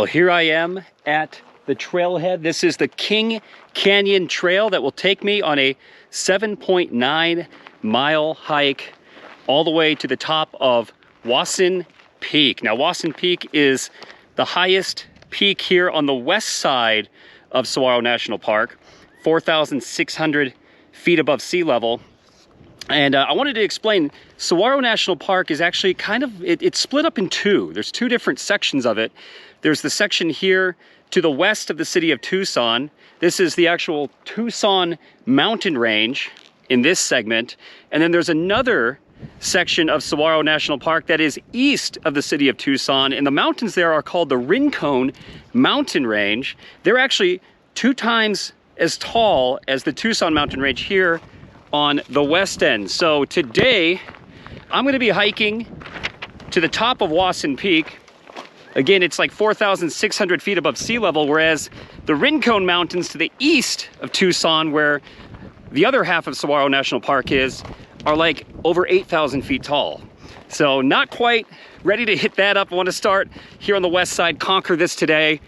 Well, here I am at the trailhead. This is the King Canyon Trail that will take me on a 7.9 mile hike all the way to the top of Wasson Peak. Now, Wasson Peak is the highest peak here on the west side of Saguaro National Park, 4,600 feet above sea level. And I wanted to explain, Saguaro National Park is actually kind of, it's split up in two. There's two different sections of it. There's the section here to the west of the city of Tucson. This is the actual Tucson Mountain Range in this segment. And then there's another section of Saguaro National Park that is east of the city of Tucson. And the mountains there are called the Rincon Mountain Range. They're actually 2 times as tall as the Tucson Mountain Range here on the west end. So today, I'm gonna be hiking to the top of Wasson Peak. Again, it's like 4,600 feet above sea level, whereas the Rincon Mountains to the east of Tucson, where the other half of Saguaro National Park is, are like over 8,000 feet tall. So not quite ready to hit that up. I want to start here on the west side, conquer this today,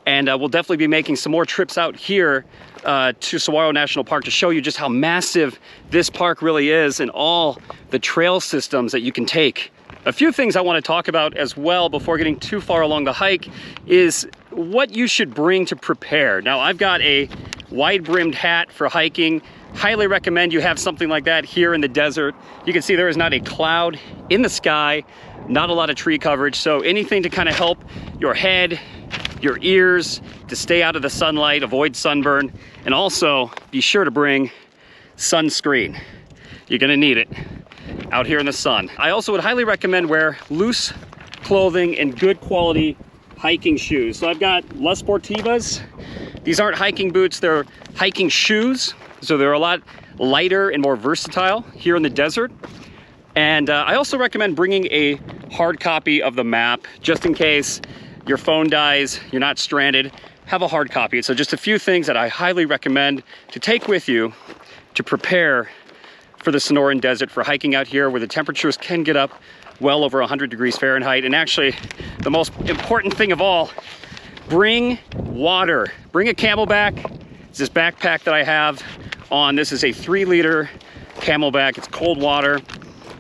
and we'll definitely be making some more trips out here to Saguaro National Park to show you just how massive this park really is and all the trail systems that you can take. A few things I want to talk about as well before getting too far along the hike is what you should bring to prepare. Now, I've got a wide-brimmed hat for hiking. Highly recommend you have something like that here in the desert. You can see there is not a cloud in the sky, not a lot of tree coverage, so anything to kind of help your head, your ears, to stay out of the sunlight, avoid sunburn, and also be sure to bring sunscreen. You're gonna need it out here in the sun. I also would highly recommend wear loose clothing and good quality hiking shoes. So I've got La Sportivas. These aren't hiking boots, they're hiking shoes. So they're a lot lighter and more versatile here in the desert. And I also recommend bringing a hard copy of the map, just in case your phone dies, you're not stranded, have a hard copy. So just a few things that I highly recommend to take with you to prepare for the Sonoran Desert, for hiking out here where the temperatures can get up well over 100 degrees Fahrenheit. And actually, the most important thing of all, bring water. Bring a Camelback. It's this backpack that I have on. This is a 3-liter Camelback. It's cold water,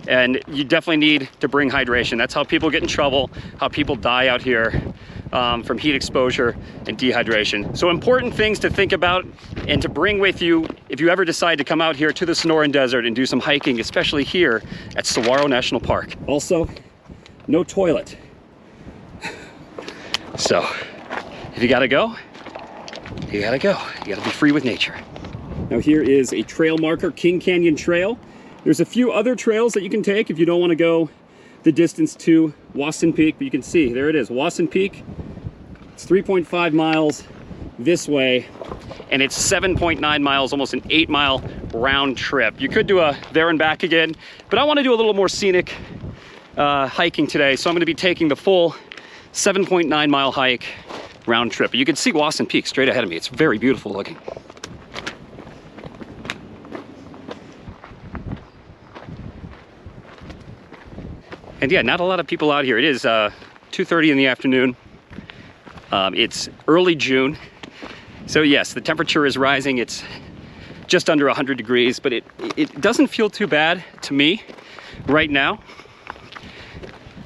and you definitely need to bring hydration. That's how people get in trouble, how people die out here from heat exposure and dehydration. So important things to think about and to bring with you if you ever decide to come out here to the Sonoran Desert and do some hiking, especially here at Saguaro National Park. Also, no toilet. So if you gotta go, you gotta go. You gotta be free with nature. Now here is a trail marker, King Canyon Trail. There's a few other trails that you can take if you don't want to go the distance to Wasson Peak, but you can see, there it is, Wasson Peak. It's 3.5 miles this way, and it's 7.9 miles, almost an 8-mile round trip. You could do a there and back again, but I want to do a little more scenic hiking today, so I'm going to be taking the full 7.9 mile hike round trip. You can see Wasson Peak straight ahead of me. It's very beautiful looking. And yeah, not a lot of people out here. It is 2:30 in the afternoon. It's early June. So yes, the temperature is rising. It's just under 100 degrees, but it doesn't feel too bad to me right now.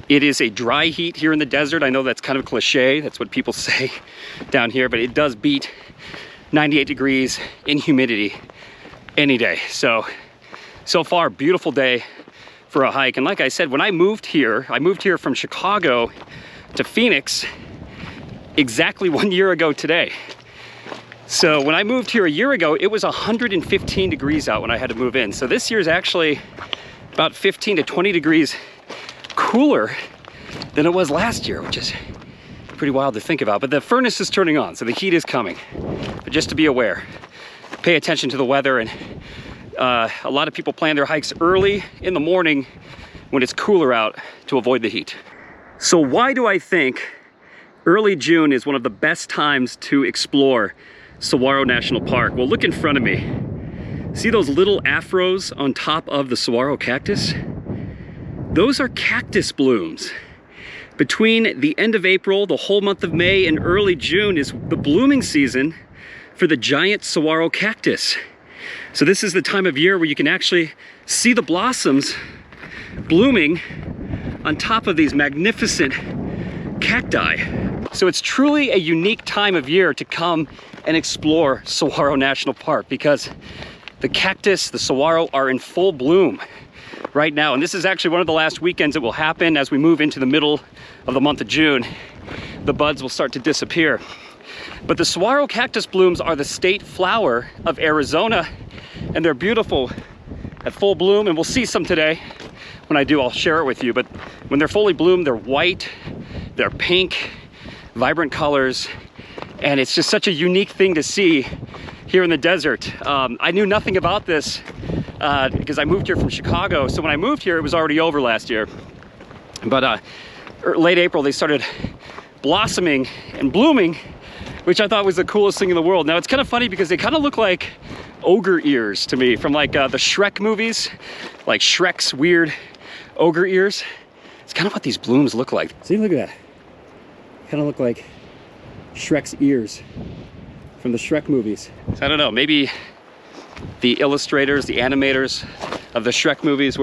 It is a dry heat here in the desert. I know that's kind of cliche. That's what people say down here, but it does beat 98 degrees in humidity any day. So far, beautiful day for a hike. And like I said, when I moved here from Chicago to Phoenix exactly 1 year ago today. So when I moved here a year ago, it was 115 degrees out when I had to move in. So this year's actually about 15 to 20 degrees cooler than it was last year, which is pretty wild to think about. But the furnace is turning on, so the heat is coming. But just to be aware, pay attention to the weather. And a lot of people plan their hikes early in the morning when it's cooler out to avoid the heat. So why do I think early June is one of the best times to explore Saguaro National Park? Well, look in front of me. See those little afros on top of the saguaro cactus? Those are cactus blooms. Between the end of April, the whole month of May, and early June is the blooming season for the giant saguaro cactus. So this is the time of year where you can actually see the blossoms blooming on top of these magnificent cacti. So it's truly a unique time of year to come and explore Saguaro National Park because the cactus, the saguaro, are in full bloom right now. And this is actually one of the last weekends it will happen. As we move into the middle of the month of June, the buds will start to disappear. But the saguaro cactus blooms are the state flower of Arizona, and they're beautiful at full bloom. And we'll see some today. When I do, I'll share it with you. But when they're fully bloomed, they're white, they're pink, vibrant colors, and it's just such a unique thing to see here in the desert. I knew nothing about this because I moved here from Chicago. So when I moved here, it was already over last year. But late April, they started blossoming and blooming, which I thought was the coolest thing in the world. Now it's kind of funny because they kind of look like ogre ears to me from like the Shrek movies, like Shrek's weird ogre ears. It's kind of what these blooms look like. See, look at that. Kind of look like Shrek's ears from the Shrek movies. So I don't know, maybe the illustrators, the animators of the Shrek movies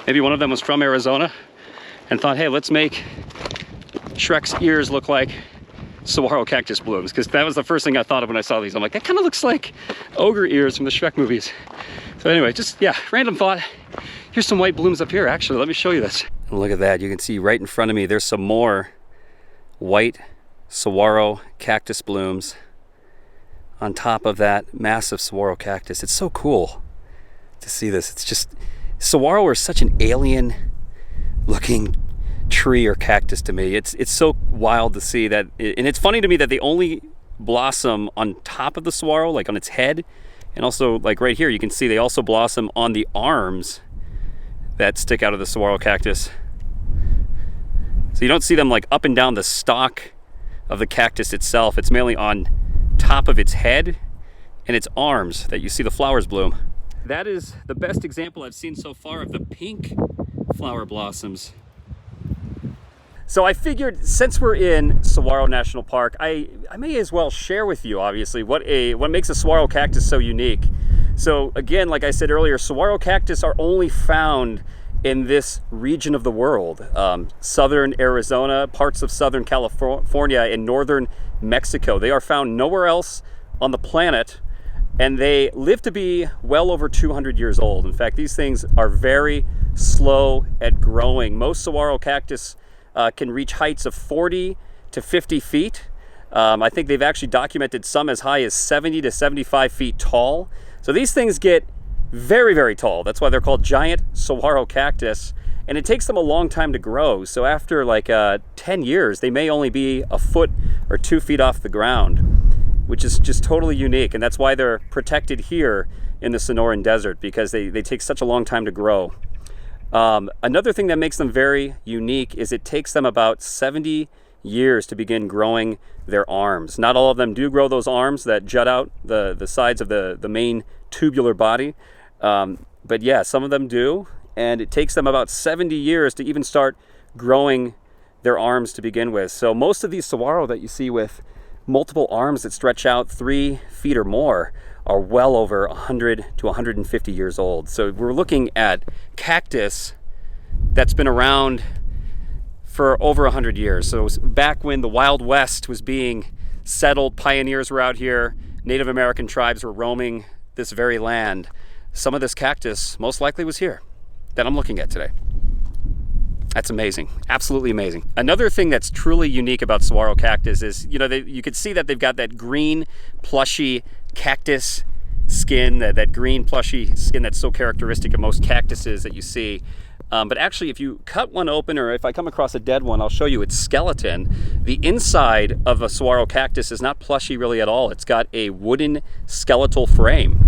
maybe one of them was from Arizona and thought, hey, let's make Shrek's ears look like saguaro cactus blooms, because that was the first thing I thought of when I saw these. I'm like, that kind of looks like ogre ears from the Shrek movies. So anyway, just, yeah, random thought. Here's some white blooms up here, actually. Let me show you this. And look at that. You can see right in front of me, there's some more white saguaro cactus blooms on top of that massive saguaro cactus. It's so cool to see this. It's just, saguaro are such an alien looking tree or cactus to me. It's so wild to see that, and it's funny to me that they only blossom on top of the saguaro, like on its head, and also like right here you can see they also blossom on the arms that stick out of the saguaro cactus. So you don't see them like up and down the stalk of the cactus itself. It's mainly on top of its head and its arms that you see the flowers bloom. That is the best example I've seen so far of the pink flower blossoms. So I figured, since we're in Saguaro National Park, I may as well share with you, obviously, what makes a saguaro cactus so unique. So again, like I said earlier, saguaro cactus are only found in this region of the world. Southern Arizona, parts of Southern California, and northern Mexico. They are found nowhere else on the planet, and they live to be well over 200 years old. In fact, these things are very slow at growing. Most saguaro cactus can reach heights of 40 to 50 feet. I think they've actually documented some as high as 70 to 75 feet tall. So these things get very, very tall. That's why they're called giant saguaro cactus. And it takes them a long time to grow. So after like 10 years, they may only be a foot or 2 feet off the ground, which is just totally unique. And that's why they're protected here in the Sonoran Desert, because they take such a long time to grow. Another thing that makes them very unique is it takes them about 70 years to begin growing their arms. Not all of them do grow those arms that jut out the sides of the main tubular body. But yeah, some of them do. And it takes them about 70 years to even start growing their arms to begin with. So most of these saguaro that you see with multiple arms that stretch out 3 feet or more are well over 100 to 150 years old. So we're looking at cactus that's been around for over 100 years. So back when the Wild West was being settled, pioneers were out here, Native American tribes were roaming this very land. Some of this cactus most likely was here that I'm looking at today. That's amazing, absolutely amazing. Another thing that's truly unique about saguaro cactus is, you can see that they've got that green, plushy cactus skin, that green, plushy skin that's so characteristic of most cactuses that you see. But actually, if you cut one open, or if I come across a dead one, I'll show you its skeleton. The inside of a saguaro cactus is not plushy really at all. It's got a wooden skeletal frame.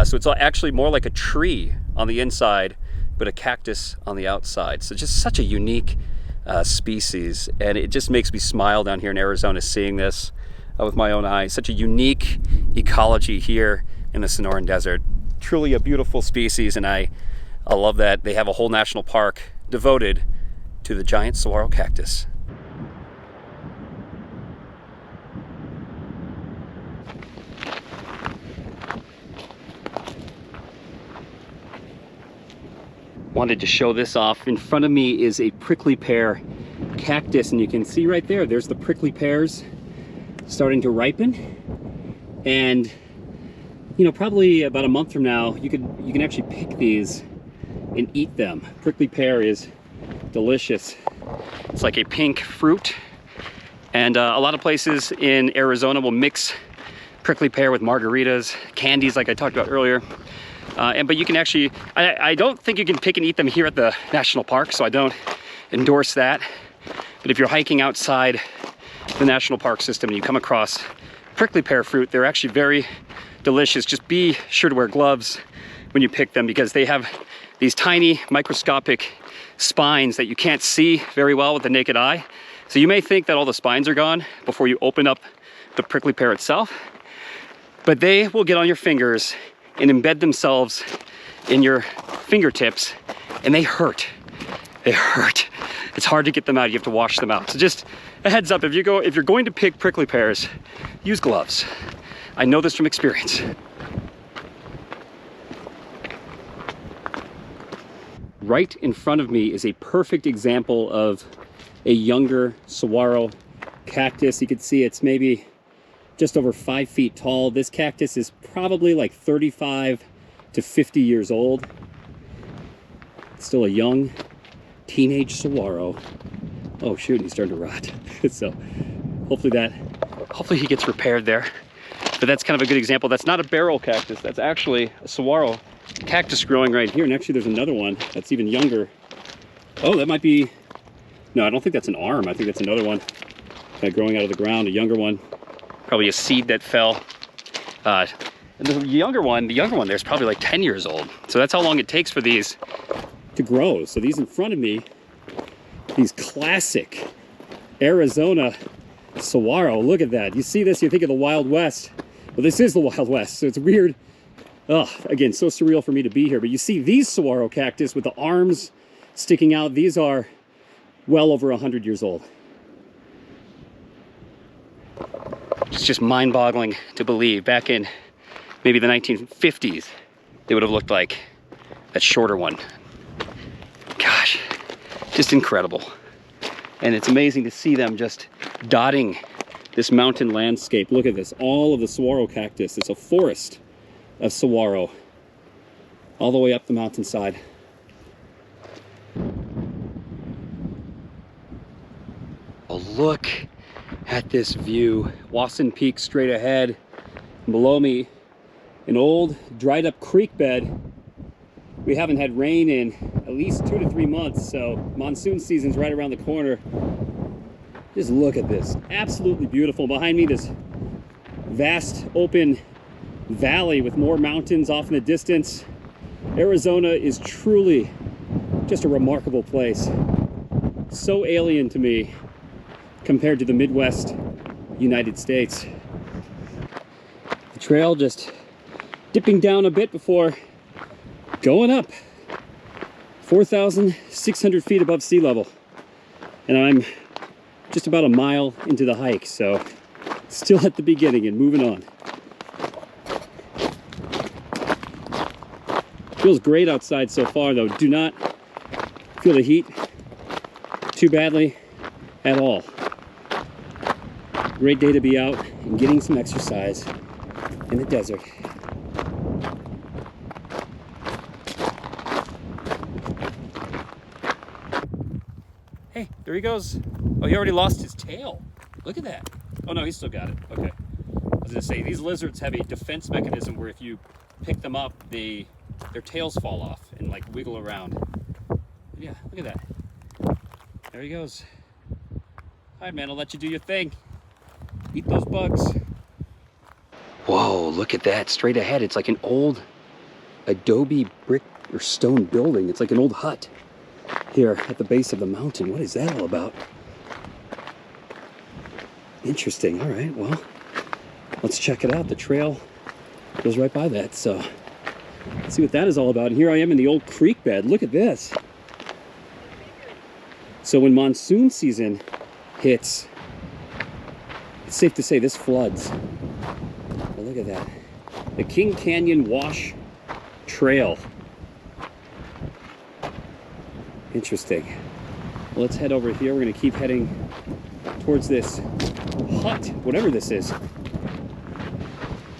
So it's actually more like a tree on the inside, but a cactus on the outside. So just such a unique species, and it just makes me smile down here in Arizona seeing this with my own eyes. Such a unique ecology here in the Sonoran Desert. Truly a beautiful species, and I love that they have a whole national park devoted to the giant saguaro cactus. Wanted to show this off. In front of me is a prickly pear cactus, and you can see right there, there's the prickly pears starting to ripen. And you know, probably about a month from now, you can actually pick these and eat them. Prickly pear is delicious. It's like a pink fruit, and a lot of places in Arizona will mix prickly pear with margaritas, candies like I talked about earlier. But you can actually, I don't think you can pick and eat them here at the national park, so I don't endorse that. But if you're hiking outside the national park system and you come across prickly pear fruit, they're actually very delicious. Just be sure to wear gloves when you pick them, because they have these tiny microscopic spines that you can't see very well with the naked eye. So you may think that all the spines are gone before you open up the prickly pear itself, but they will get on your fingers and embed themselves in your fingertips, and they hurt. They hurt. It's hard to get them out. You have to wash them out. So just a heads up, if you're going to pick prickly pears, use gloves. I know this from experience. Right in front of me is a perfect example of a younger saguaro cactus. You can see it's maybe just over 5 feet tall. This cactus is probably like 35 to 50 years old. It's still a young teenage saguaro. Oh shoot, he's starting to rot. So hopefully he gets repaired there. But that's kind of a good example. That's not a barrel cactus. That's actually a saguaro cactus growing right here. And actually there's another one that's even younger. Oh, that might be, no, I don't think that's an arm. I think that's another one kind of growing out of the ground, a younger one. Probably a seed that fell. And the younger one there's probably like 10 years old. So that's how long it takes for these to grow. So these in front of me, these classic Arizona saguaro, look at that. You see this, you think of the Wild West. Well, this is the Wild West, so it's weird. Oh, again, so surreal for me to be here. But you see these saguaro cactus with the arms sticking out. These are well over 100 years old. It's just mind-boggling to believe. Back in maybe the 1950s, they would have looked like that shorter one. Gosh, just incredible. And it's amazing to see them just dotting this mountain landscape. Look at this, all of the saguaro cactus. It's a forest of saguaro all the way up the mountainside. Oh, look at this view. Wasson Peak straight ahead. Below me, an old dried up creek bed. We haven't had rain in at least 2 to 3 months, so monsoon season's right around the corner. Just look at this, absolutely beautiful. Behind me, this vast open valley with more mountains off in the distance. Arizona is truly just a remarkable place. So alien to me compared to the Midwest United States. The trail just dipping down a bit before going up 4,600 feet above sea level. And I'm just about a mile into the hike, so still at the beginning and moving on. Feels great outside so far though. Do not feel the heat too badly at all. Great day to be out and getting some exercise in the desert. Hey, there he goes. Oh, he already lost his tail. Look at that. Oh no, he's still got it. Okay. I was gonna say, these lizards have a defense mechanism where if you pick them up, their tails fall off and like wiggle around. Yeah, look at that. There he goes. All right, man, I'll let you do your thing. Eat those bugs. Whoa, look at that. Straight ahead, it's like an old adobe brick or stone building. It's like an old hut here at the base of the mountain. What is that all about? Interesting. All right, well, let's check it out. The trail goes right by that, so let's see what that is all about. And here I am in the old creek bed. Look at this. So when monsoon season hits, it's safe to say this floods. Oh, look at that. The King Canyon Wash Trail. Interesting. Well, let's head over here. We're gonna keep heading towards this hut, whatever this is.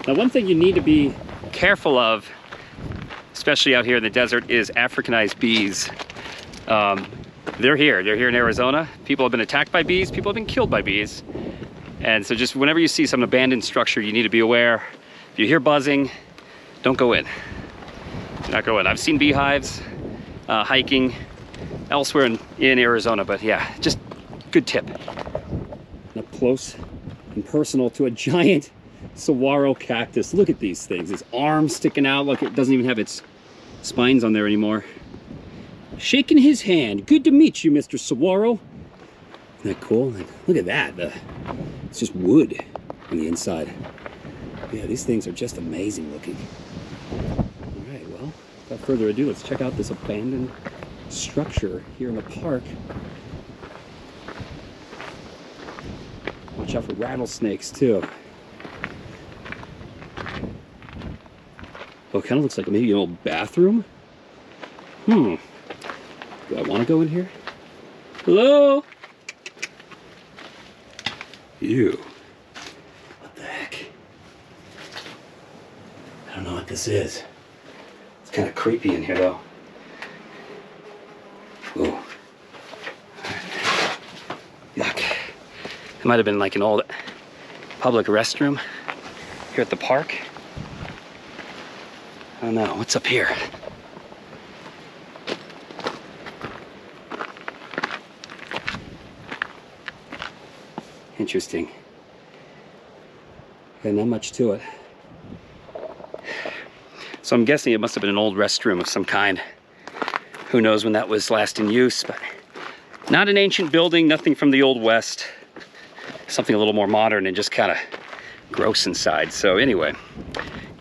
Now, one thing you need to be careful of, especially out here in the desert, is Africanized bees. They're here in Arizona. People have been attacked by bees, people have been killed by bees. And so just whenever you see some abandoned structure, you need to be aware. If you hear buzzing, don't go in. Do not go in. I've seen beehives hiking elsewhere in Arizona, but yeah, just good tip. Up close and personal to a giant saguaro cactus. Look at these things. Its arms sticking out like it doesn't even have its spines on there anymore. Shaking his hand. Good to meet you, Mr. Saguaro. Isn't that cool? Look at that. It's just wood on the inside. Yeah, these things are just amazing looking. All right, well, without further ado, let's check out this abandoned structure here in the park. Watch out for rattlesnakes too. Oh, it kind of looks like maybe an old bathroom. Do I want to go in here? Hello? Ew. What the heck? I don't know what this is. It's kind of creepy in here though. Ooh. Yuck. It might have been like an old public restroom here at the park. I don't know. What's up here? Interesting. Yeah, not much to it. So I'm guessing it must have been an old restroom of some kind. Who knows when that was last in use, but not an ancient building, nothing from the Old West. Something a little more modern and just kind of gross inside. So anyway,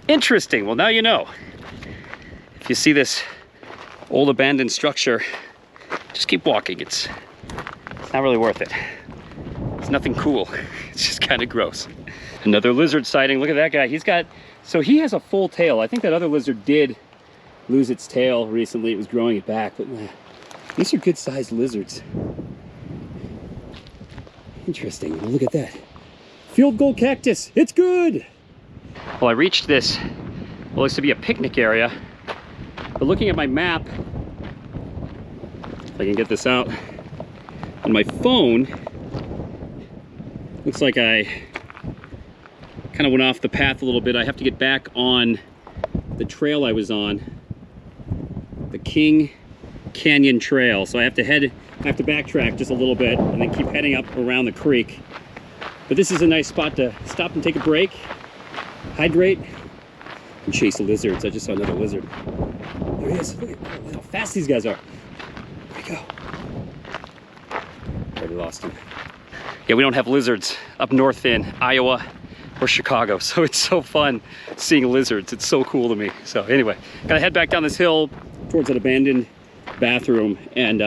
interesting. Well, now you know. If you see this old abandoned structure, just keep walking. It's not really worth it. It's nothing cool. It's just kind of gross. Another lizard sighting. Look at that guy. So he has a full tail. I think that other lizard did lose its tail recently. It was growing it back, but these are good sized lizards. Interesting. Well, look at that. Field goal cactus. It's good. Well, I reached this, what looks to be a picnic area, but looking at my map, if I can get this out on my phone, looks like I kind of went off the path a little bit. I have to get back on the trail I was on, the King Canyon Trail. So I have to backtrack just a little bit and then keep heading up around the creek. But this is a nice spot to stop and take a break, hydrate, and chase the lizards. I just saw another lizard. There he is. Look at how fast these guys are. There we go. Already lost him. Yeah, we don't have lizards up north in Iowa or Chicago, so it's so fun seeing lizards. It's so cool to me. So anyway, gotta head back down this hill towards an abandoned bathroom and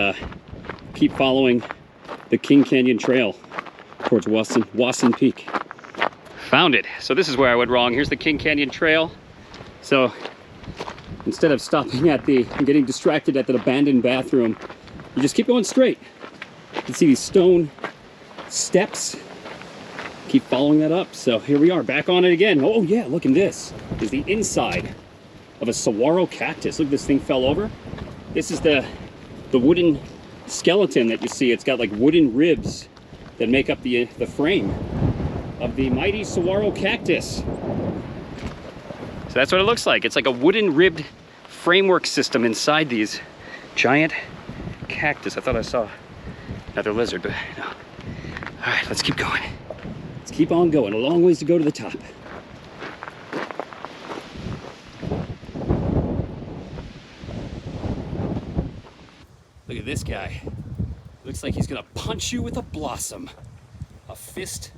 keep following the King Canyon Trail towards Wasson Peak. Found it. So this is where I went wrong. Here's the King Canyon Trail. So instead of stopping at and getting distracted at the abandoned bathroom, you just keep going straight. You can see these stone steps. Keep following that up. So here we are, back on it again. Oh yeah, look at this. Is the inside of a saguaro cactus. Look, this thing fell over. This is the wooden skeleton that you see. It's got like wooden ribs that make up the frame of the mighty saguaro cactus. So that's what it looks like. It's like a wooden ribbed framework system inside these giant cactus. I thought I saw another lizard, but no. All right, let's keep going. Let's keep on going. A long ways to go to the top. Look at this guy. Looks like he's gonna punch you with a blossom. A fist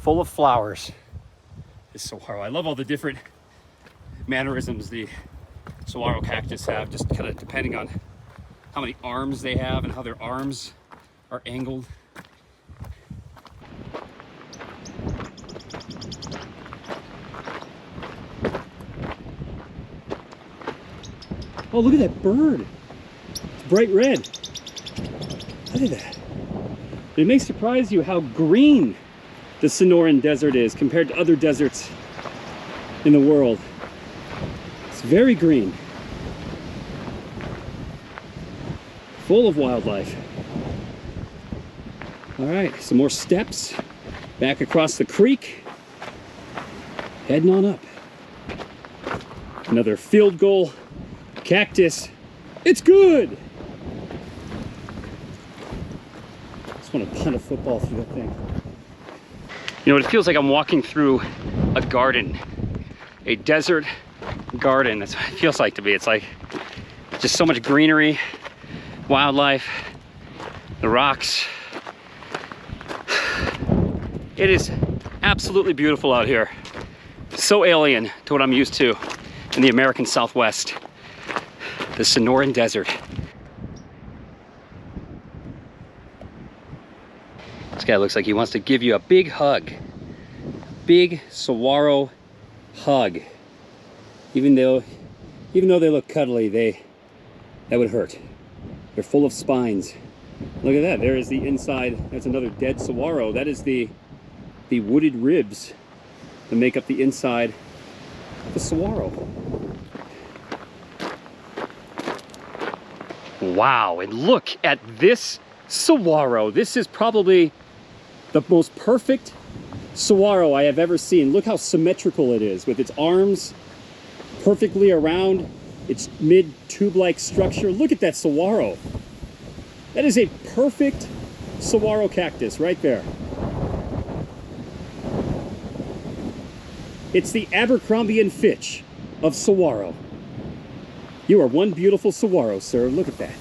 full of flowers. This saguaro. I love all the different mannerisms the saguaro cactus have, just kind of depending on how many arms they have and how their arms are angled. Oh, look at that bird. It's bright red. Look at that. It may surprise you how green the Sonoran Desert is compared to other deserts in the world. It's very green. Full of wildlife. All right, some more steps back across the creek. Heading on up. Another field goal cactus. It's good. Just want to punt a football through that thing. You know, it feels like I'm walking through a garden, a desert garden. That's what it feels like to me. It's like just so much greenery, wildlife, the rocks. It is absolutely beautiful out here. So alien to what I'm used to in the American Southwest, the Sonoran Desert. This guy looks like he wants to give you a big hug. Big saguaro hug. Even though they look cuddly, that would hurt. They're full of spines. Look at that, there is the inside. That's another dead saguaro. That is the wooded ribs that make up the inside of the saguaro. Wow, and look at this saguaro. This is probably the most perfect saguaro I have ever seen. Look how symmetrical it is with its arms perfectly around its mid-tube-like structure. Look at that saguaro. That is a perfect saguaro cactus right there. It's the Abercrombie and Fitch of saguaro. You are one beautiful saguaro, sir. Look at that.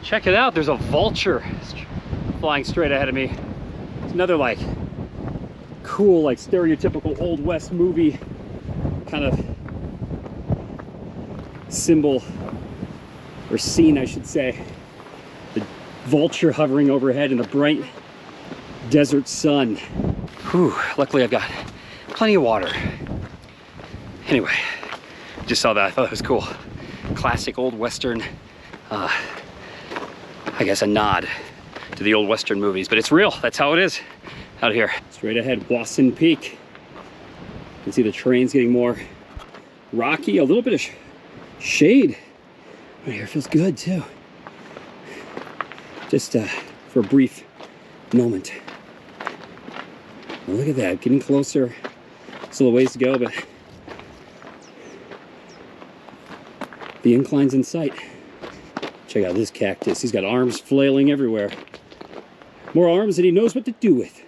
Check it out, there's a vulture flying straight ahead of me. It's another like cool, like stereotypical Old West movie kind of symbol or scene, I should say. The vulture hovering overhead in the bright desert sun. Whew, luckily I've got plenty of water. Anyway, just saw that, I thought it was cool. Classic old Western, I guess a nod to the old Western movies, but it's real. That's how it is out here. Straight ahead, Wasson Peak. You can see the terrain's getting more rocky, a little bit of shade right here. Feels good too. Just for a brief moment. Well, look at that, getting closer. Still a ways to go, but the incline's in sight. Check out this cactus. He's got arms flailing everywhere. More arms than he knows what to do with.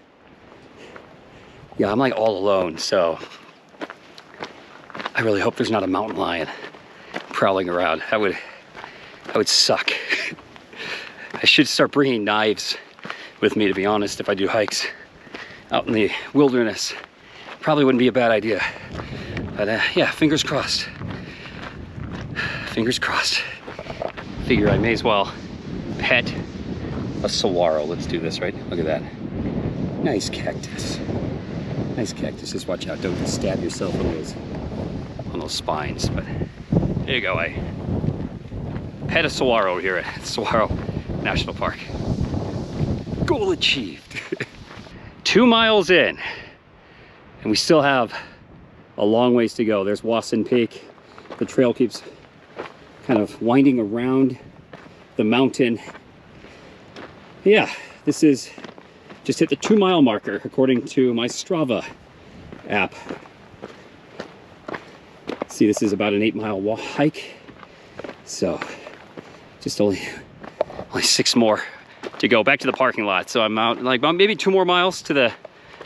Yeah, I'm like all alone, so I really hope there's not a mountain lion prowling around. That would suck. I should start bringing knives with me, to be honest, if I do hikes out in the wilderness. Probably wouldn't be a bad idea. But yeah, fingers crossed. Fingers crossed. Figure I may as well pet a saguaro. Let's do this, right? Look at that. Nice cactus. Nice cactus. Just watch out. Don't stab yourself on those spines. But there you go. I pet a saguaro here at Saguaro National Park. Goal achieved. 2 miles in, and we still have a long ways to go. There's Wasson Peak. The trail keeps kind of winding around the mountain. Yeah, this is just hit the 2 mile marker according to my Strava app. See, this is about an 8 mile hike. So just only 6 more to go back to the parking lot. So I'm out like maybe 2 more miles to the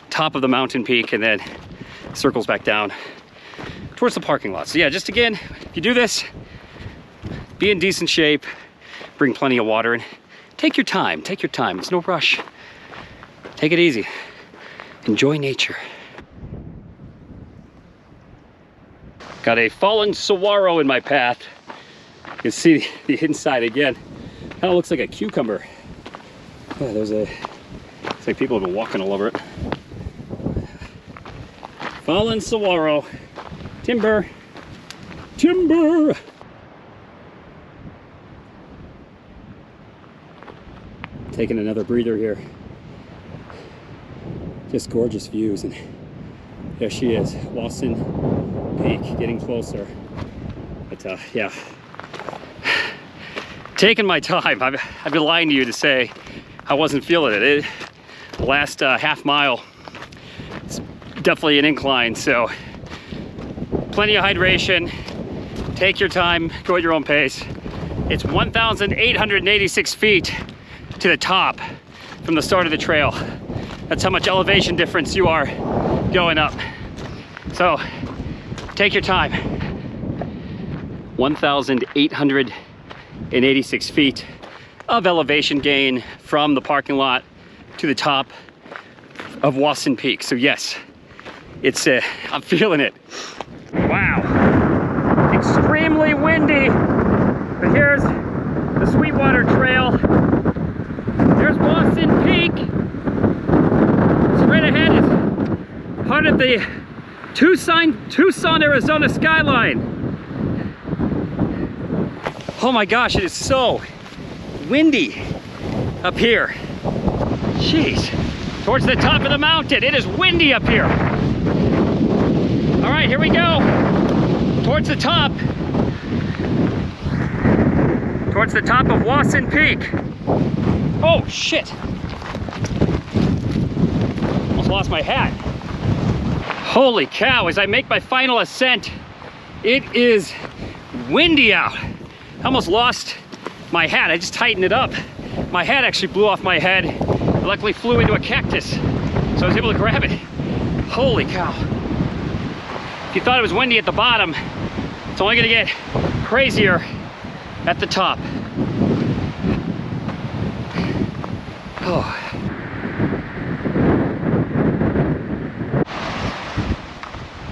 top of the mountain peak, and then circles back down towards the parking lot. So yeah, just again, if you do this, be in decent shape, Bring plenty of water and take your time. Take your time. It's no rush. Take it easy. Enjoy nature. Got a fallen saguaro in my path. You can see the inside again. Kind of looks like a cucumber. Oh, it's like people have been walking all over it. Fallen saguaro. Timber. Timber. Taking another breather here. Just gorgeous views, and there she is, Wasson Peak, getting closer. But yeah, taking my time. I've been lying to you to say I wasn't feeling it. The last half mile, it's definitely an incline, so plenty of hydration. Take your time, go at your own pace. It's 1,886 feet to the top from the start of the trail. That's how much elevation difference you are going up. So take your time. 1,886 feet of elevation gain from the parking lot to the top of Wasson Peak. So yes, it's I'm feeling it. Wow, extremely windy, but here's the Sweetwater Trail. There's Wasson Peak. Straight ahead is part of the Tucson, Arizona skyline. Oh my gosh, it is so windy up here. Jeez, towards the top of the mountain, it is windy up here. All right, here we go. Towards the top of Wasson Peak. Oh shit. Almost lost my hat. Holy cow, as I make my final ascent, it is windy out. I almost lost my hat. I just tightened it up. My hat actually blew off my head. It luckily flew into a cactus, so I was able to grab it. Holy cow. If you thought it was windy at the bottom, it's only gonna get crazier at the top. Oh.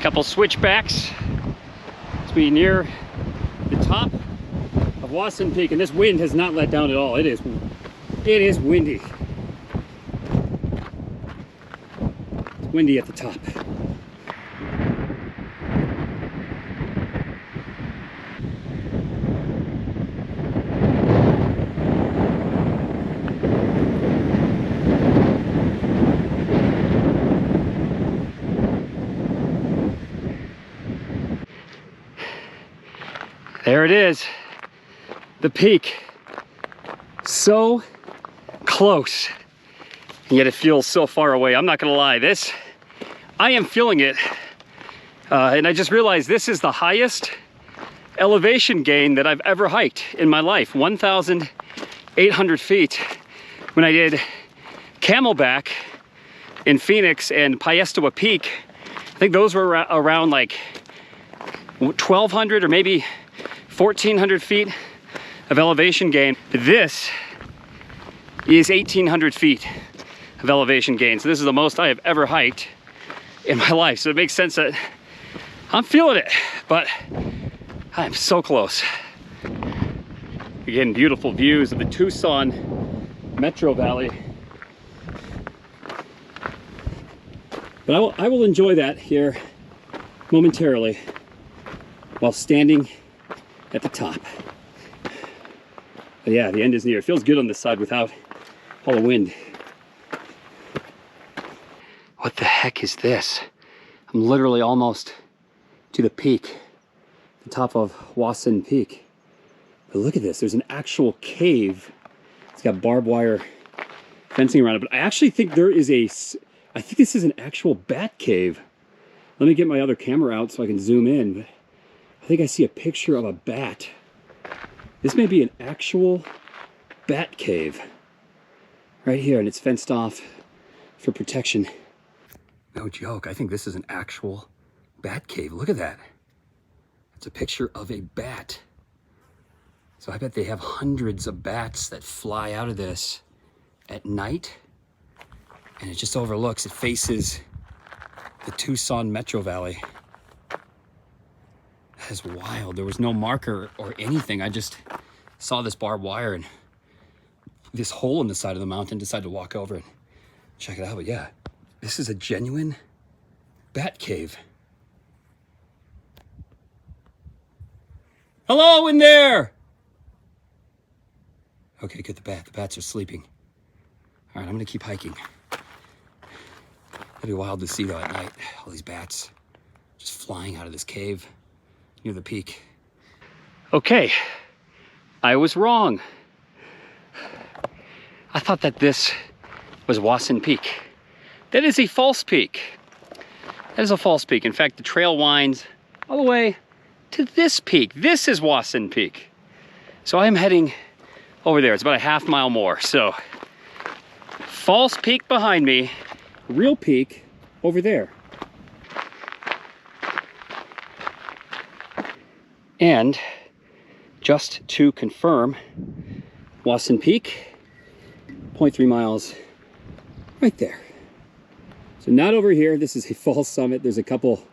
Couple switchbacks as we near the top of Wasson Peak, and this wind has not let down at all. It is windy. It's windy at the top. There it is, the peak. So close, and yet it feels so far away. I'm not gonna lie, I am feeling it. And I just realized this is the highest elevation gain that I've ever hiked in my life, 1,800 feet. When I did Camelback in Phoenix and Piestewa Peak, I think those were around like 1,200 or maybe 1,400 feet of elevation gain. This is 1,800 feet of elevation gain. So this is the most I have ever hiked in my life. So it makes sense that I'm feeling it, but I'm so close. Again, beautiful views of the Tucson Metro Valley. But I will enjoy that here momentarily while standing at the top. But yeah, the end is near. It feels good on this side without all the wind. What the heck is this? I'm literally almost to the peak, the top of Wasson Peak. But look at this, there's an actual cave. It's got barbed wire fencing around it, but I actually think I think this is an actual bat cave. Let me get my other camera out so I can zoom in. But I think I see a picture of a bat. This may be an actual bat cave right here, and it's fenced off for protection. No joke, I think this is an actual bat cave. Look at that. It's a picture of a bat. So I bet they have hundreds of bats that fly out of this at night. And it just overlooks, it faces the Tucson Metro Valley. That is wild. There was no marker or anything. I just saw this barbed wire and this hole in the side of the mountain, decided to walk over and check it out. But yeah, this is a genuine bat cave. Hello in there! Okay, good, the bats are sleeping. All right, I'm gonna keep hiking. It'd be wild to see though at night, all these bats just flying out of this cave near the peak. Okay, I was wrong. I thought that this was Wasson Peak. That is a false peak. That is a false peak. In fact, the trail winds all the way to this peak. This is Wasson Peak. So I'm heading over there. It's about a half-mile more. So false peak behind me, real peak over there. And just to confirm, Wasson Peak, 0.3 miles right there. So not over here. This is a false summit. There's a couple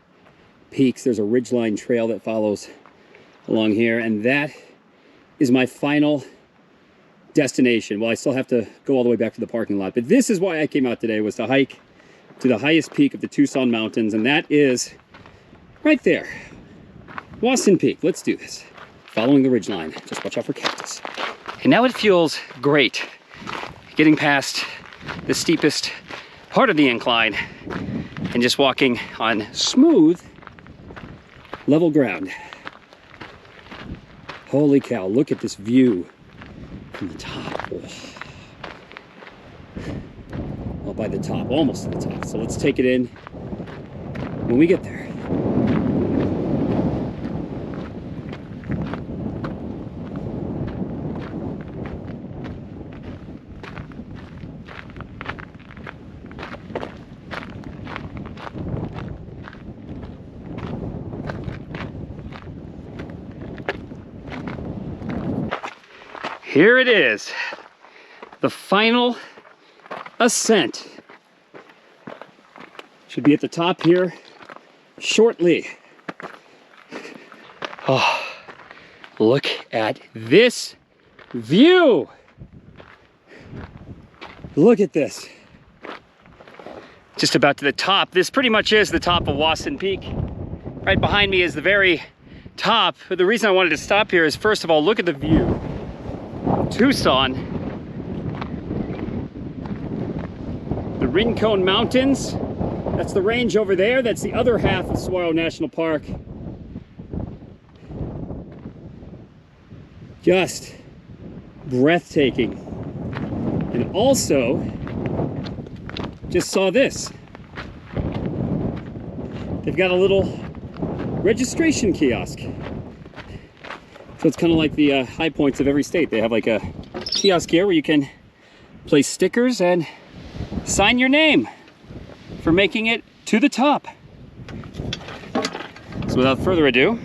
peaks. There's a ridgeline trail that follows along here, and that is my final destination. Well, I still have to go all the way back to the parking lot, but this is why I came out today, was to hike to the highest peak of the Tucson Mountains, and that is right there, Wasson Peak. Let's do this. Following the ridgeline. Just watch out for cactus. And now it feels great getting past the steepest part of the incline and just walking on smooth, level ground. Holy cow, look at this view from the top. Oh. Well, by the top, almost to the top. So let's take it in when we get there. Here it is, the final ascent. Should be at the top here shortly. Oh, look at this view. Look at this. Just about to the top. This pretty much is the top of Wasson Peak. Right behind me is the very top. But the reason I wanted to stop here is, first of all, look at the view. Tucson, the Rincon Mountains, that's the range over there, that's the other half of Saguaro National Park. Just breathtaking. And also, just saw this. They've got a little registration kiosk. So it's kind of like the high points of every state. They have like a kiosk here where you can place stickers and sign your name for making it to the top. So without further ado,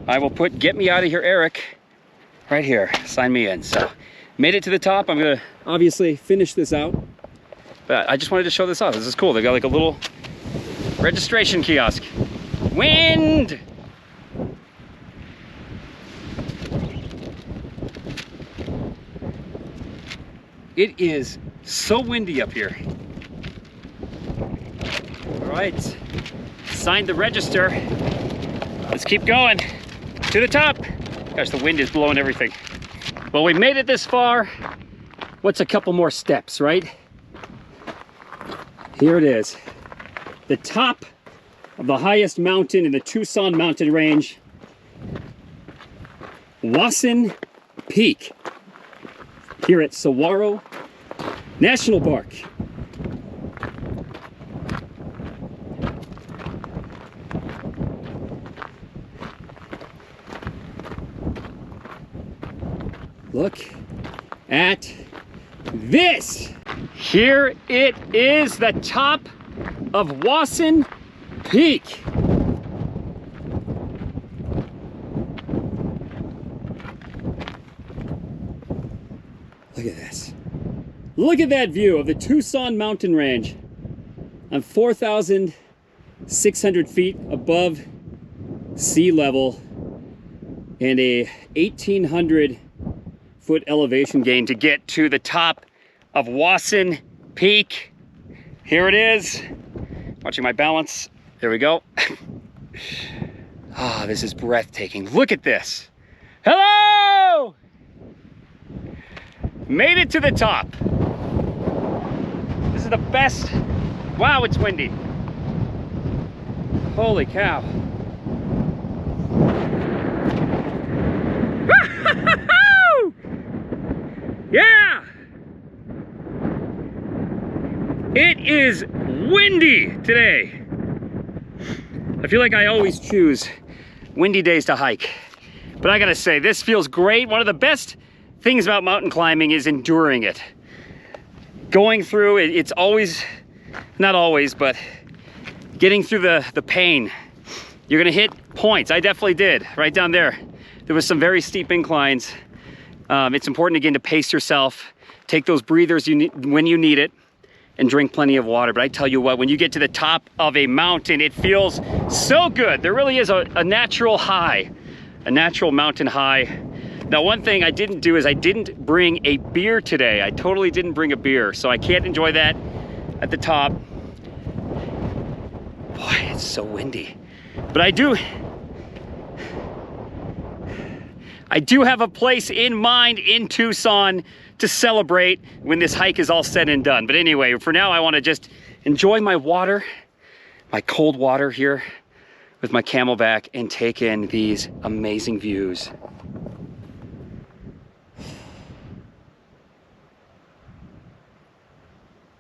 I will put "Get Me Out of Here, Eric" right here. Sign me in. So made it to the top. I'm gonna obviously finish this out, but I just wanted to show this off. This is cool. They got like a little registration kiosk. Wind! It is so windy up here. All right, signed the register. Let's keep going to the top. Gosh, the wind is blowing everything. Well, we made it this far. What's a couple more steps, right? Here it is. The top of the highest mountain in the Tucson Mountain Range. Wasson Peak. Here at Saguaro National Park. Look at this. Here it is, the top of Wasson Peak. Look at this. Look at that view of the Tucson Mountain Range. I'm 4,600 feet above sea level and a 1,800 foot elevation gain to get to the top of Wasson Peak. Here it is. Watching my balance. There we go. Ah, this is breathtaking. Look at this. Hello! Made it to the top. This is the best. Wow, it's windy. Holy cow. Yeah! It is windy today. I feel like I always choose windy days to hike. But I gotta say, this feels great. One of the best things about mountain climbing is enduring it. Going through it, it's always, not always, but getting through the pain. You're gonna hit points. I definitely did, right down there. There was some very steep inclines. It's important again to pace yourself, take those breathers when you need it, and drink plenty of water. But I tell you what, when you get to the top of a mountain, it feels so good. There really is a natural high, a natural mountain high. Now, one thing I didn't do is I didn't bring a beer today. I totally didn't bring a beer, so I can't enjoy that at the top. Boy, it's so windy. But I do have a place in mind in Tucson to celebrate when this hike is all said and done. But anyway, for now, I want to just enjoy my water, my cold water here with my Camelback, and take in these amazing views.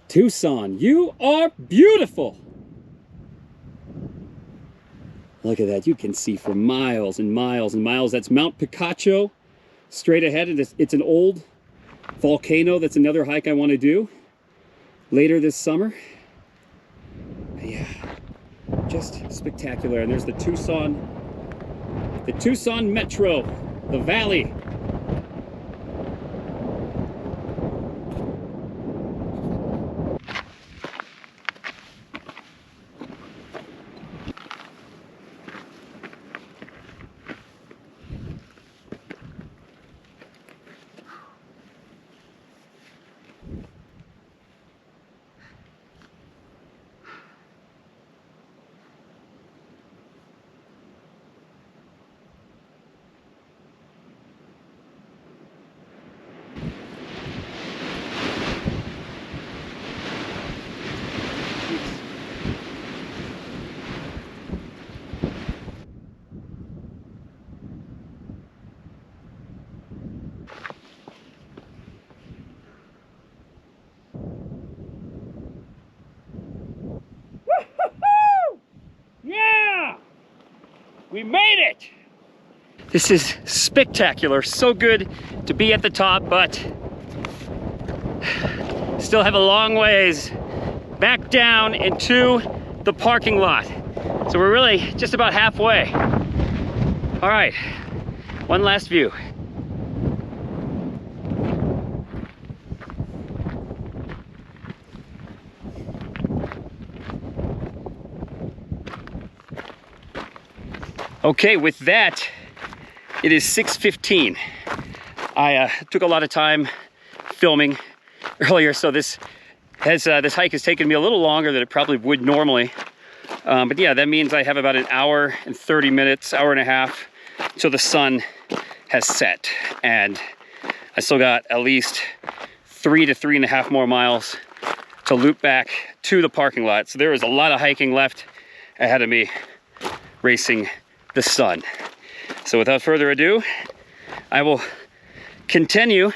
Tucson, you are beautiful. Look at that, you can see for miles and miles and miles. That's Mount Picacho straight ahead. It's an old volcano. That's another hike I want to do later this summer. Yeah, just spectacular. And there's the Tucson Metro, the valley. We made it! This is spectacular. So good to be at the top, but still have a long ways back down into the parking lot. So we're really just about halfway. All right, one last view. Okay, with that, it is 6:15. I took a lot of time filming earlier, so this hike has taken me a little longer than it probably would normally. But yeah, that means I have about an hour and 30 minutes, hour and a half, till the sun has set. And I still got at least 3 to 3.5 more miles to loop back to the parking lot. So there is a lot of hiking left ahead of me, racing the sun. So without further ado, I will continue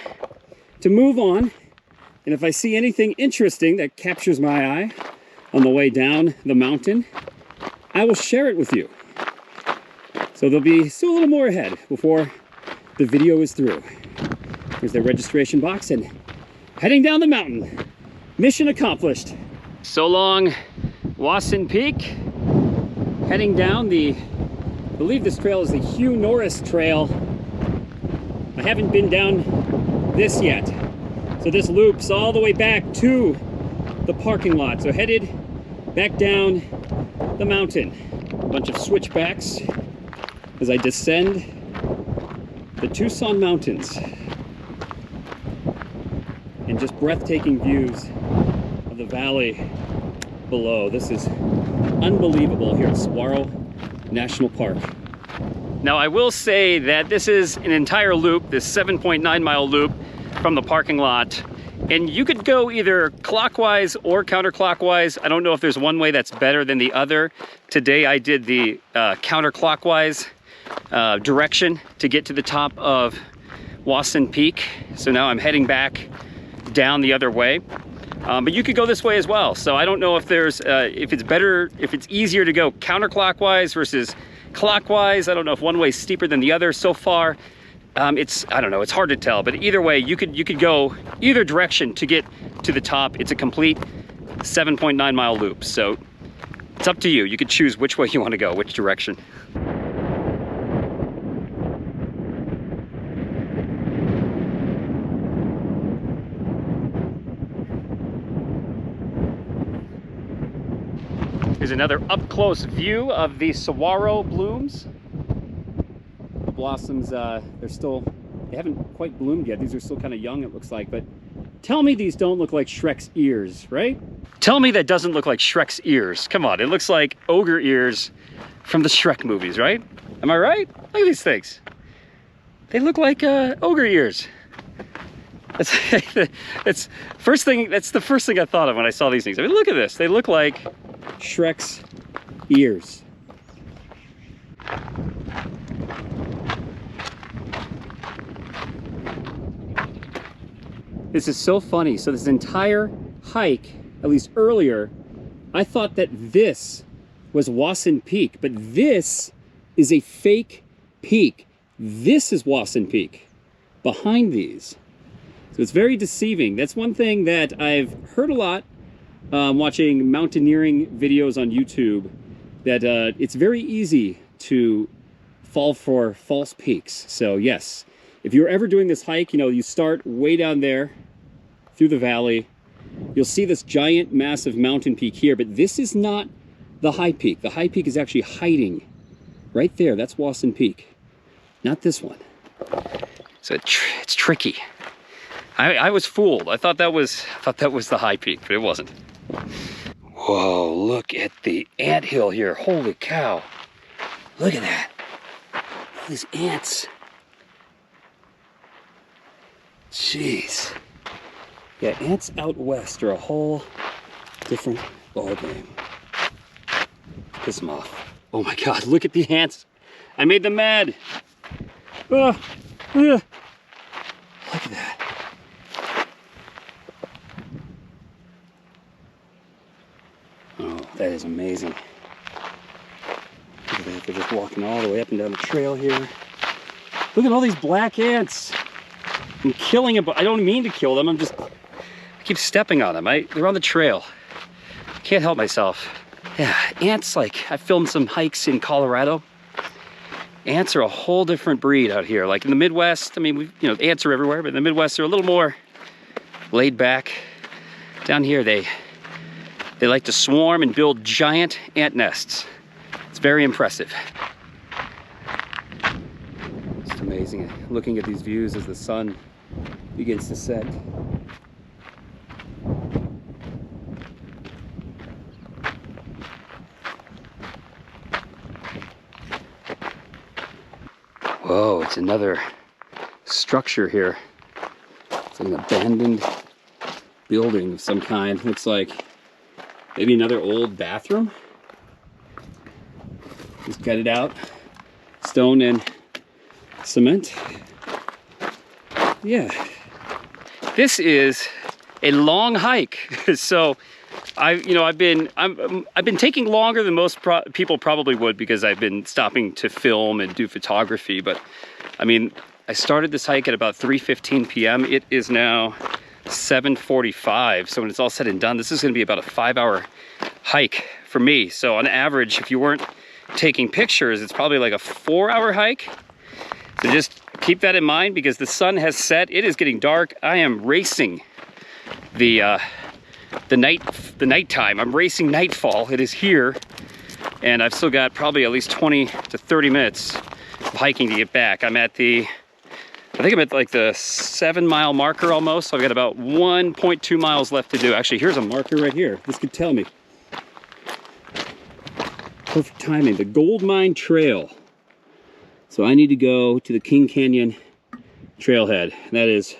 to move on. And if I see anything interesting that captures my eye on the way down the mountain, I will share it with you. So there'll be still a little more ahead before the video is through. Here's the registration box and heading down the mountain. Mission accomplished. So long, Wasson Peak. Heading down I believe this trail is the Hugh Norris Trail. I haven't been down this yet. So this loops all the way back to the parking lot. So headed back down the mountain. A bunch of switchbacks as I descend the Tucson Mountains. And just breathtaking views of the valley below. This is unbelievable here at Saguaro National Park. Now I will say that this is an entire loop, this 7.9 mile loop from the parking lot. And you could go either clockwise or counterclockwise. I don't know if there's one way that's better than the other. Today I did the counterclockwise direction to get to the top of Wasson Peak. So now I'm heading back down the other way. But you could go this way as well. So I don't know if there's, if it's easier to go counterclockwise versus clockwise. I don't know if one way is steeper than the other. So far, I don't know, it's hard to tell. But either way, you could go either direction to get to the top. It's a complete 7.9 mile loop. So it's up to you. You could choose which way you want to go, which direction. Here's another up-close view of the saguaro blooms. The blossoms, they haven't quite bloomed yet. These are still kind of young, it looks like, but tell me these don't look like Shrek's ears, right? Tell me that doesn't look like Shrek's ears. Come on, it looks like ogre ears from the Shrek movies, right? Am I right? Look at these things. They look like ogre ears. That's the first thing I thought of when I saw these things. I mean, look at this. They look like Shrek's ears. This is so funny. So this entire hike, at least earlier, I thought that this was Wasson Peak, but this is a fake peak. This is Wasson Peak behind these. So it's very deceiving. That's one thing that I've heard a lot watching mountaineering videos on YouTube, that it's very easy to fall for false peaks. So yes, if you're ever doing this hike, you start way down there through the valley. You'll see this giant, massive mountain peak here, but this is not the high peak. The high peak is actually hiding right there. That's Wasson Peak, not this one. So it's tricky. I was fooled. I thought that was the high peak, but it wasn't. Whoa, look at the anthill here. Holy cow. Look at that. All these ants. Jeez. Yeah, ants out west are a whole different ballgame. Piss them off. Oh my God, look at the ants. I made them mad. Look at that. Oh, that is amazing. Look at that, they're just walking all the way up and down the trail here. Look at all these black ants. I'm killing them, but I don't mean to kill them. I keep stepping on them. They're on the trail. Can't help myself. Yeah, ants, like, I filmed some hikes in Colorado. Ants are a whole different breed out here. Like in the Midwest, I mean, ants are everywhere, but in the Midwest, they're a little more laid back. Down here, they like to swarm and build giant ant nests. It's very impressive. It's amazing looking at these views as the sun begins to set. Whoa, it's another structure here. It's like an abandoned building of some kind. Looks like maybe another old bathroom. Just cut it out. Stone and cement. Yeah. This is a long hike. So I've been taking longer than most people probably would, because I've been stopping to film and do photography. But I mean, I started this hike at about 3:15 p.m. It is now 7:45. So when it's all said and done, this is going to be about a 5-hour hike for me. So on average, if you weren't taking pictures, it's probably like a 4-hour hike. So just keep that in mind, because the sun has set. It is getting dark. I am racing the nighttime. I'm racing nightfall. It is here, and I've still got probably at least 20 to 30 minutes of hiking to get back. I think I'm at like the 7-mile marker almost. So I've got about 1.2 miles left to do. Actually, here's a marker right here. This could tell me. Perfect timing. The Gold Mine Trail. So I need to go to the King Canyon trailhead. That is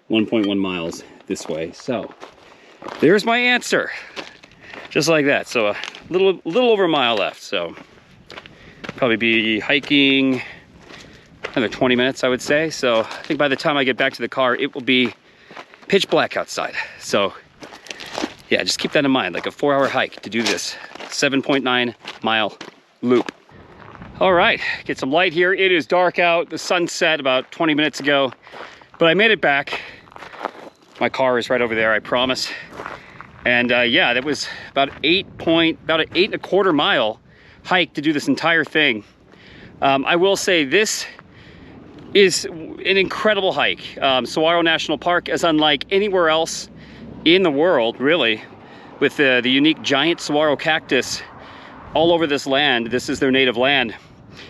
1.1 miles this way. So there's my answer. Just like that. So a little over a mile left. So probably be hiking another 20 minutes, I would say. So I think by the time I get back to the car, it will be pitch black outside. So yeah, just keep that in mind, like a 4-hour hike to do this 7.9 mile loop. All right, get some light here. It is dark out. The sun set about 20 minutes ago, but I made it back. My car is right over there, I promise. And yeah, that was about an 8.25 mile hike to do this entire thing. I will say this is an incredible hike. Saguaro National Park is unlike anywhere else in the world, really, with the unique giant saguaro cactus all over this land. This is their native land.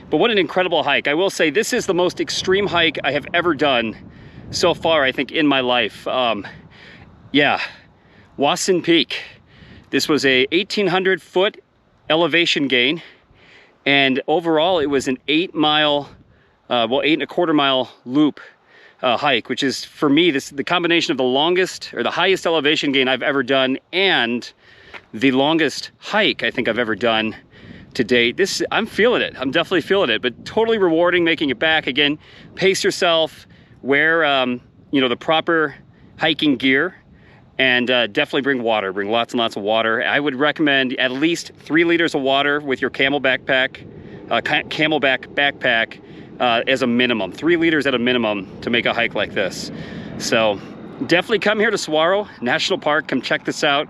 But what an incredible hike. I will say this is the most extreme hike I have ever done so far, I think, in my life. Yeah, Wasson Peak. This was a 1,800 foot elevation gain, and overall it was an 8.25 mile loop hike, which is, for me, the combination of the longest or the highest elevation gain I've ever done and the longest hike I think I've ever done to date. I'm feeling it. I'm definitely feeling it, but totally rewarding making it back. Again, pace yourself, wear you know, the proper hiking gear, and definitely bring water. Bring lots and lots of water. I would recommend at least 3 liters of water with your camelback backpack as a minimum. 3 liters at a minimum to make a hike like this. So definitely come here to Saguaro National Park. Come check this out.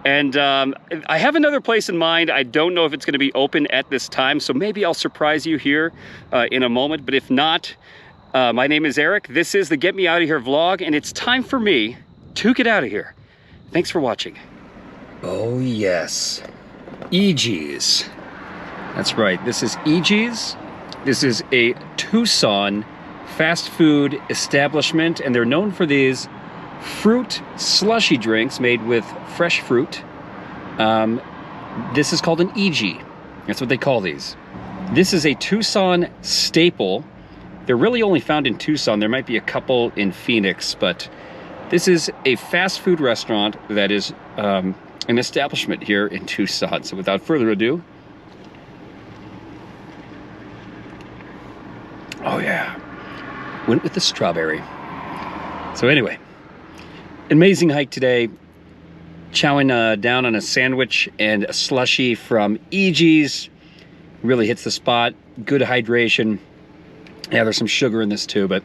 And I have another place in mind. I don't know if it's going to be open at this time, so maybe I'll surprise you here in a moment. But if not, my name is Eric. This is the Get Me Out of Here vlog, and it's time for me to get out of here. Thanks for watching. Oh yes, EG's. That's right, this is EG's. This is a Tucson fast food establishment, and they're known for these fruit slushy drinks made with fresh fruit. This is called an EG. That's what they call these. This is a Tucson staple. They're really only found in Tucson. There might be a couple in Phoenix, but this is a fast food restaurant that is an establishment here in Tucson. So without further ado, oh yeah, went with the strawberry. So anyway, amazing hike today. Chowing down on a sandwich and a slushie from EG's. Really hits the spot. Good hydration. Yeah, there's some sugar in this too, but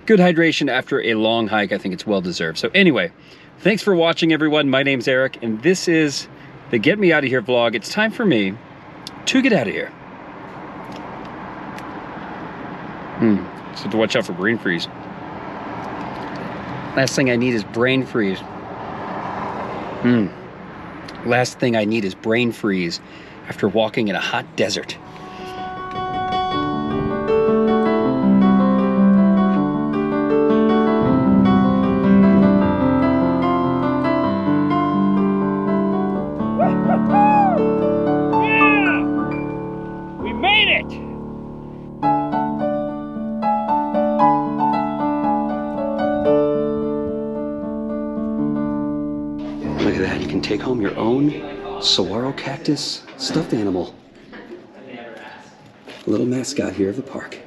good hydration after a long hike. I think it's well deserved. So anyway, thanks for watching, everyone. My name's Eric, and this is the Get Me Out of Here vlog. It's time for me to get out of here. So have to watch out for brain freeze. Last thing I need is brain freeze. Last thing I need is brain freeze after walking in a hot desert. Look at that, you can take home your own saguaro cactus stuffed animal. A little mascot here of the park.